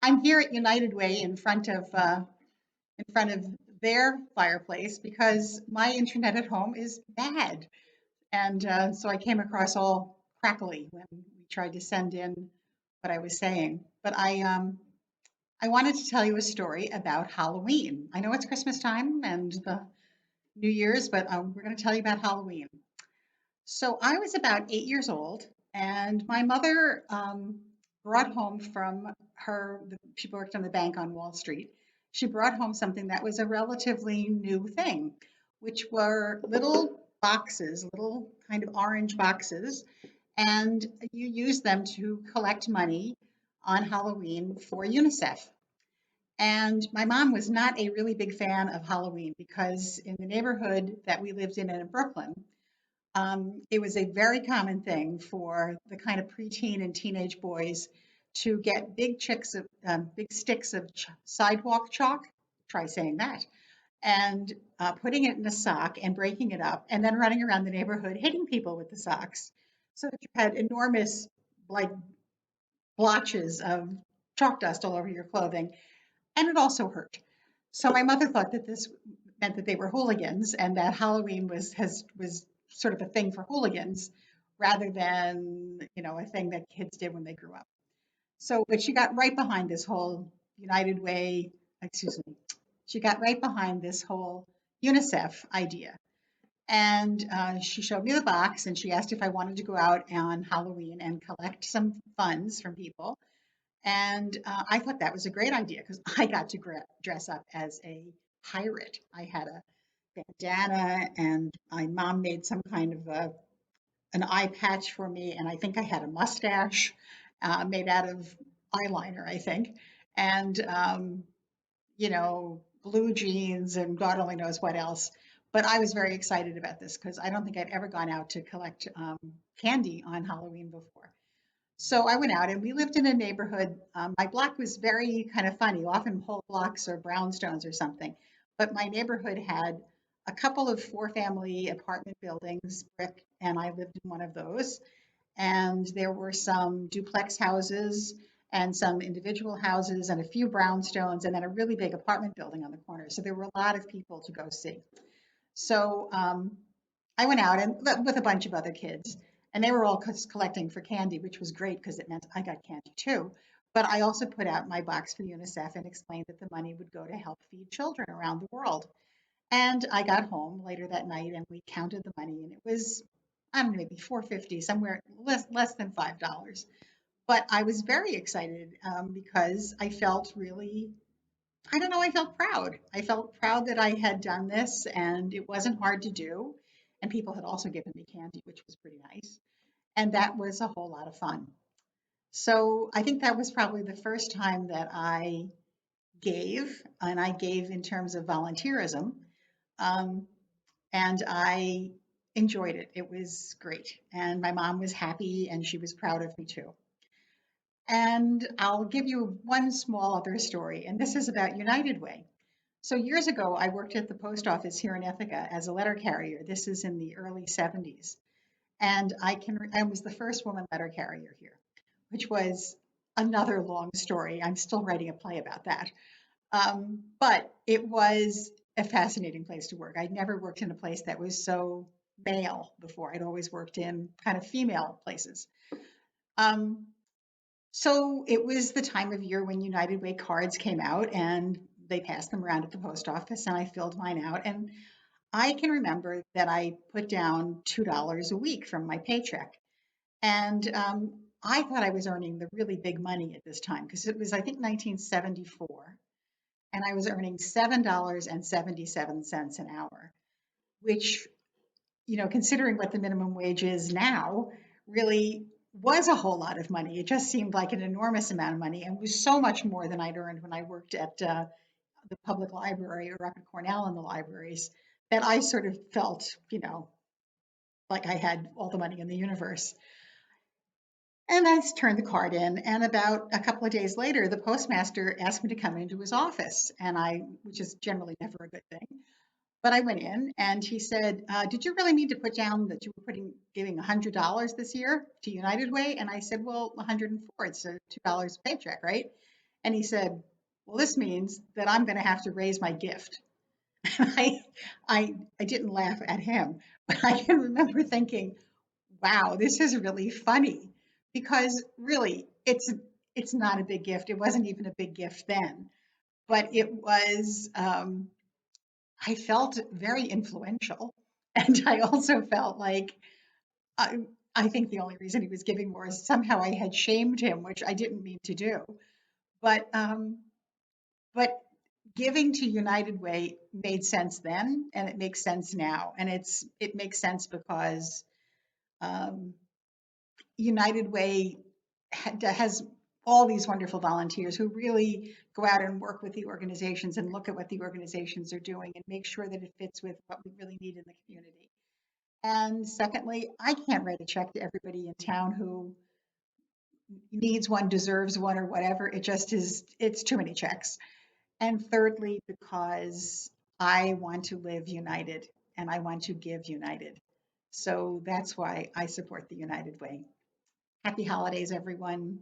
I'm here at United Way in front of their fireplace because my internet at home is bad, and so I came across all crackly when we tried to send in what I was saying. But I wanted to tell you a story about Halloween. I know it's Christmas time and the New Year's, but we're going to tell you about Halloween. So I was about 8 years old, and my mother brought home from she worked on the bank on Wall Street. She brought home something that was a relatively new thing, which were little boxes, little kind of orange boxes, and you use them to collect money on Halloween for UNICEF. And my mom was not a really big fan of Halloween because in the neighborhood that we lived in Brooklyn, it was a very common thing for the kind of preteen and teenage boys to get big sticks of sidewalk chalk. Try saying that. And putting it in a sock and breaking it up, and then running around the neighborhood hitting people with the socks, so that you had enormous, like, blotches of chalk dust all over your clothing, and it also hurt. So my mother thought that this meant that they were hooligans and that Halloween was sort of a thing for hooligans rather than, a thing that kids did when they grew up. So, but she got right behind this whole United Way, excuse me, she got right behind this whole UNICEF idea. And she showed me the box and she asked if I wanted to go out on Halloween and collect some funds from people. And I thought that was a great idea because I got to dress up as a pirate. I had a bandana, and my mom made some kind of an eye patch for me, and I think I had a mustache made out of eyeliner, I think, and blue jeans, and God only knows what else. But I was very excited about this because I don't think I'd ever gone out to collect candy on Halloween before. So I went out and we lived in a neighborhood. My block was very kind of funny, often whole blocks or brownstones or something. But my neighborhood had a couple of four-family apartment buildings, brick, and I lived in one of those. And there were some duplex houses and some individual houses and a few brownstones and then a really big apartment building on the corner. So there were a lot of people to go see. So I went out and with a bunch of other kids, and they were all collecting for candy, which was great because it meant I got candy too. But I also put out my box for UNICEF and explained that the money would go to help feed children around the world. And I got home later that night and we counted the money, and it was, I don't know, maybe 450, somewhere less than $5. But I was very excited because I felt really, I don't know, I felt proud. I felt proud that I had done this and it wasn't hard to do. And people had also given me candy, which was pretty nice. And that was a whole lot of fun. So I think that was probably the first time that I gave, and I gave in terms of volunteerism. Um, and I enjoyed it. It was great. And my mom was happy and she was proud of me too. And I'll give you one small other story, and this is about United Way. So years ago, I worked at the post office here in Ithaca as a letter carrier. This is in the early 70s. And I was the first woman letter carrier here, which was another long story. I'm still writing a play about that. But it was a fascinating place to work. I'd never worked in a place that was so male before. I'd always worked in kind of female places. Um, so it was the time of year when United Way cards came out and they passed them around at the post office, and I filled mine out. And I can remember that I put down $2 a week from my paycheck. And I thought I was earning the really big money at this time because it was, I think, 1974. And I was earning $7.77 an hour, which, considering what the minimum wage is now, really was a whole lot of money. It just seemed like an enormous amount of money and was so much more than I'd earned when I worked at the public library or up at Cornell in the libraries that I sort of felt, like I had all the money in the universe. And I turned the card in, and about a couple of days later, the postmaster asked me to come into his office, which is generally never a good thing. But I went in, and he said, "Did you really need to put down that you were giving $100 this year to United Way?" And I said, "Well, 104. It's a $2 paycheck, right?" And he said, well, this means that I'm going to have to raise my gift. I, I didn't laugh at him, but I can remember thinking, wow, this is really funny because really it's not a big gift. It wasn't even a big gift then, but it was, I felt very influential. And I also felt like I, I think the only reason he was giving more is somehow I had shamed him, which I didn't mean to do. But but giving to United Way made sense then, and it makes sense now, and it makes sense because um, United Way has all these wonderful volunteers who really go out and work with the organizations and look at what the organizations are doing and make sure that it fits with what we really need in the community. And secondly, I can't write a check to everybody in town who needs one, deserves one, or whatever. It just is, it's too many checks. And thirdly, because I want to live united and I want to give united. So that's why I support the United Way. Happy holidays, everyone.